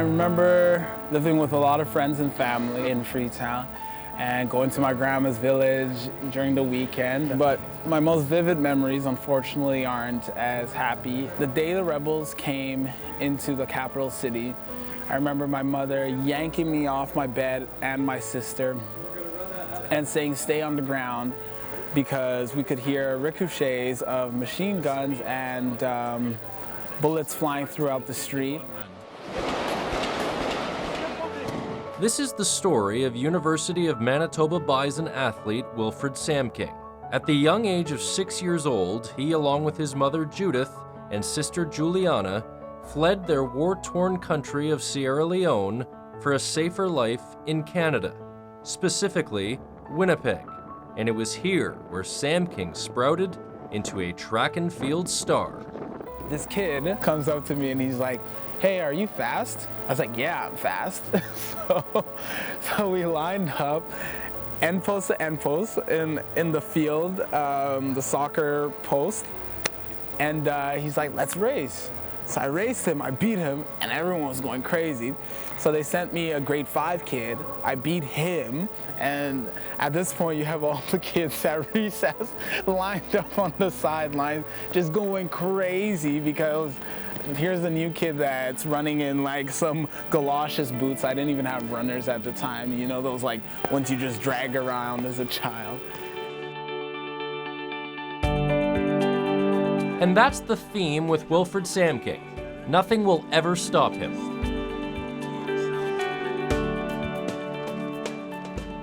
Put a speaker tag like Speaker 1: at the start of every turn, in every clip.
Speaker 1: remember living with a lot of friends and family in Freetown and going to my grandma's village during the weekend. But my most vivid memories, unfortunately, aren't as happy. The day the rebels came into the capital city, I remember my mother yanking me off my bed and my sister and saying, "Stay on the ground," because we could hear ricochets of machine guns and bullets flying throughout the street.
Speaker 2: This is the story of University of Manitoba Bison athlete Wilfred Sam-King. At the young age of 6 years old, he, along with his mother Judith and sister Juliana, fled their war-torn country of Sierra Leone for a safer life in Canada, specifically Winnipeg. And it was here where Sam-King sprouted into a track and field star.
Speaker 1: This kid comes up to me and he's like, "Hey, are you fast?" I was like, "Yeah, I'm fast." So we lined up end post to end post in the field, the soccer post, and he's like, "Let's race." So I raced him, I beat him, and everyone was going crazy. So they sent me a grade 5 kid. I beat him, and at this point you have all the kids at recess lined up on the sideline, just going crazy because here's a new kid that's running in like some galoshes boots. I didn't even have runners at the time, you know, those like ones you just drag around as a child.
Speaker 2: And that's the theme with Wilfred Sam-King. Nothing will ever stop him.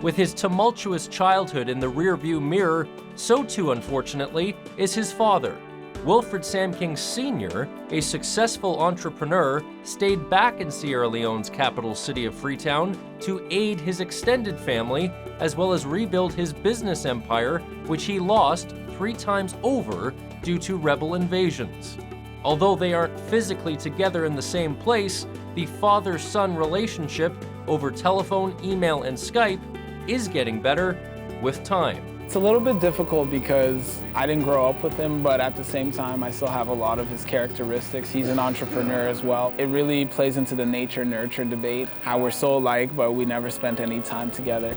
Speaker 2: With his tumultuous childhood in the rearview mirror, so too, unfortunately, is his father. Wilfred Sam-King Sr., a successful entrepreneur, stayed back in Sierra Leone's capital city of Freetown to aid his extended family, as well as rebuild his business empire, which he lost 3 times over due to rebel invasions. Although they aren't physically together in the same place, the father-son relationship over telephone, email, and Skype is getting better with time.
Speaker 1: It's a little bit difficult because I didn't grow up with him, but at the same time, I still have a lot of his characteristics. He's an entrepreneur as well. It really plays into the nature-nurture debate, how we're so alike, but we never spent any time together.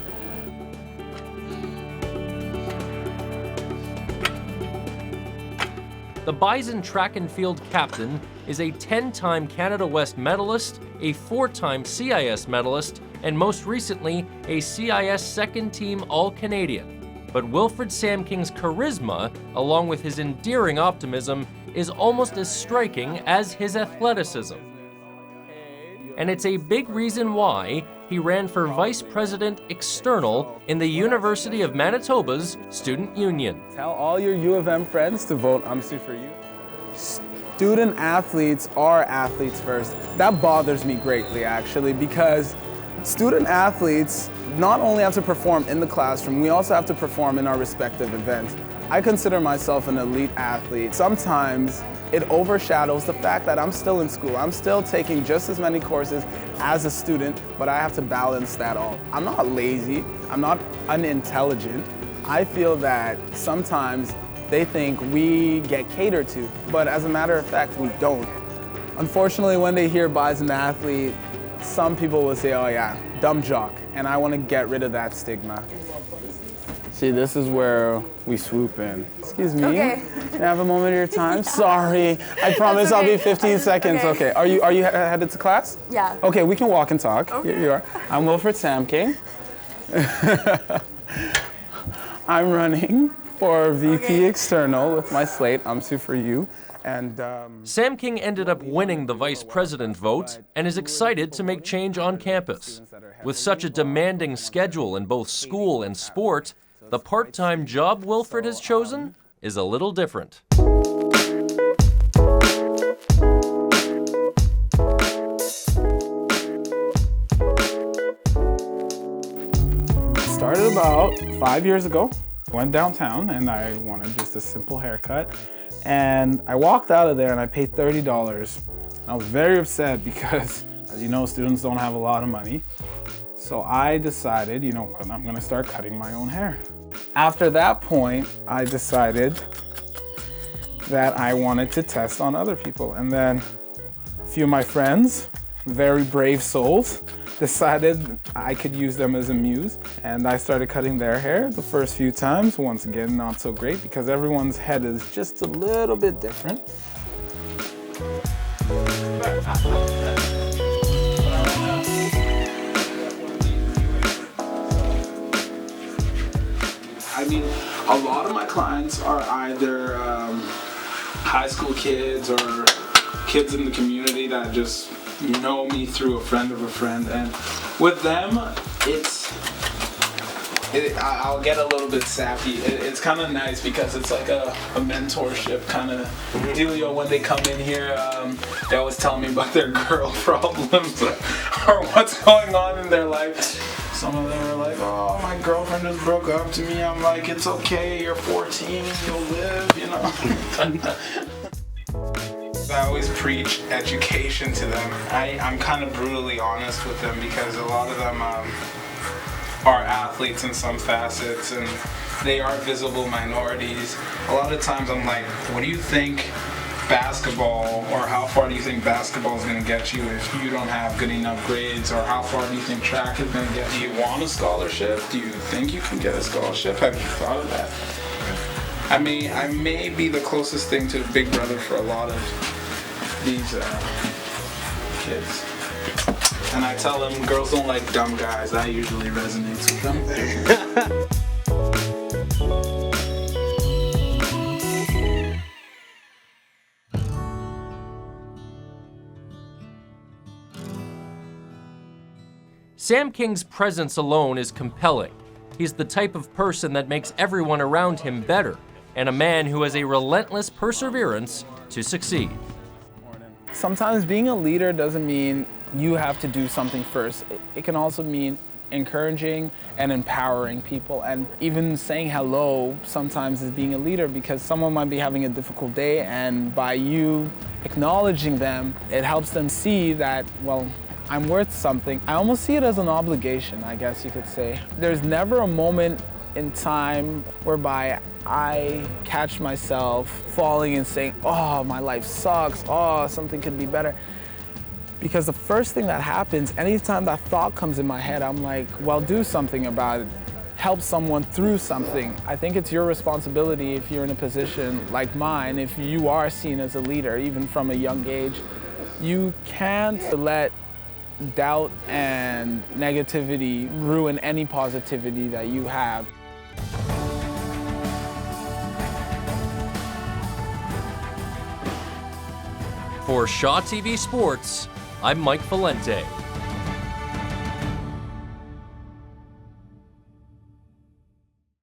Speaker 2: The Bison track and field captain is a 10-time Canada West medalist, a 4-time CIS medalist, and most recently, a CIS second-team All-Canadian. But Wilfred Sam-King's charisma, along with his endearing optimism, is almost as striking as his athleticism. And it's a big reason why he ran for Vice President External in the University of Manitoba's Student Union.
Speaker 1: Tell all your U of M friends to vote UMSU for you. Student athletes are athletes first. That bothers me greatly, actually, because student athletes not only have to perform in the classroom, we also have to perform in our respective events. I consider myself an elite athlete. Sometimes it overshadows the fact that I'm still in school. I'm still taking just as many courses as a student, but I have to balance that all. I'm not lazy, I'm not unintelligent. I feel that sometimes they think we get catered to, but as a matter of fact, we don't. Unfortunately, when they hear Bison athlete, some people will say, "Oh yeah, dumb jock," and I want to get rid of that stigma. See, this is where we swoop in. Excuse me.
Speaker 3: Okay.
Speaker 1: Can I have a moment of your time? Sorry. I promise
Speaker 3: okay.
Speaker 1: I'll be 15 seconds. Okay. Are you headed to class?
Speaker 3: Yeah.
Speaker 1: Okay, we can walk and talk.
Speaker 3: Okay.
Speaker 1: Here you are. I'm Wilfred Sam-King. I'm running for VP External with my slate, UMSU for you. And
Speaker 2: Sam-King ended up winning the vice president vote and is excited to make change on campus. With such a demanding schedule in both school and sport, the part-time job Wilfred has chosen is a little different.
Speaker 1: Started about 5 years ago. Went downtown and I wanted just a simple haircut. And I walked out of there and I paid $30. I was very upset because, as you know, students don't have a lot of money. So I decided, you know what, I'm gonna start cutting my own hair. After that point, I decided that I wanted to test on other people. And then a few of my friends very brave souls decided I could use them as a muse. And I started cutting their hair the first few times. Once again, not so great because everyone's head is just a little bit different. I mean, a lot of my clients are either high school kids or kids in the community that just know me through a friend of a friend, and with them, I'll get a little bit sappy. It's kind of nice because it's like a mentorship kind of dealio. When they come in here, they always tell me about their girl problems or what's going on in their life. Some of them are like, oh, my girlfriend just broke up to me. I'm like, it's okay, you're 14, you'll live, you know. I always preach education to them. I'm kind of brutally honest with them because a lot of them are athletes in some facets and they are visible minorities. A lot of times I'm like, what do you think basketball, or how far do you think basketball is going to get you if you don't have good enough grades, or how far do you think track is going to get you? Do you want a scholarship? Do you think you can get a scholarship? Have you thought of that? I may be the closest thing to a big brother for a lot of these kids. And I tell them girls don't like dumb guys. That usually resonates with them.
Speaker 2: Sam-King's presence alone is compelling. He's the type of person that makes everyone around him better, and a man who has a relentless perseverance to succeed.
Speaker 1: Sometimes being a leader doesn't mean you have to do something first. It can also mean encouraging and empowering people, and even saying hello sometimes is being a leader, because someone might be having a difficult day, and by you acknowledging them, it helps them see that, well, I'm worth something. I almost see it as an obligation, I guess you could say. There's never a moment in time whereby I catch myself falling and saying, oh, my life sucks, oh, something could be better. Because the first thing that happens, anytime that thought comes in my head, I'm like, well, do something about it. Help someone through something. I think it's your responsibility, if you're in a position like mine, if you are seen as a leader, even from a young age, you can't let doubt and negativity ruin any positivity that you have.
Speaker 2: For Shaw TV Sports, I'm Mike Valente.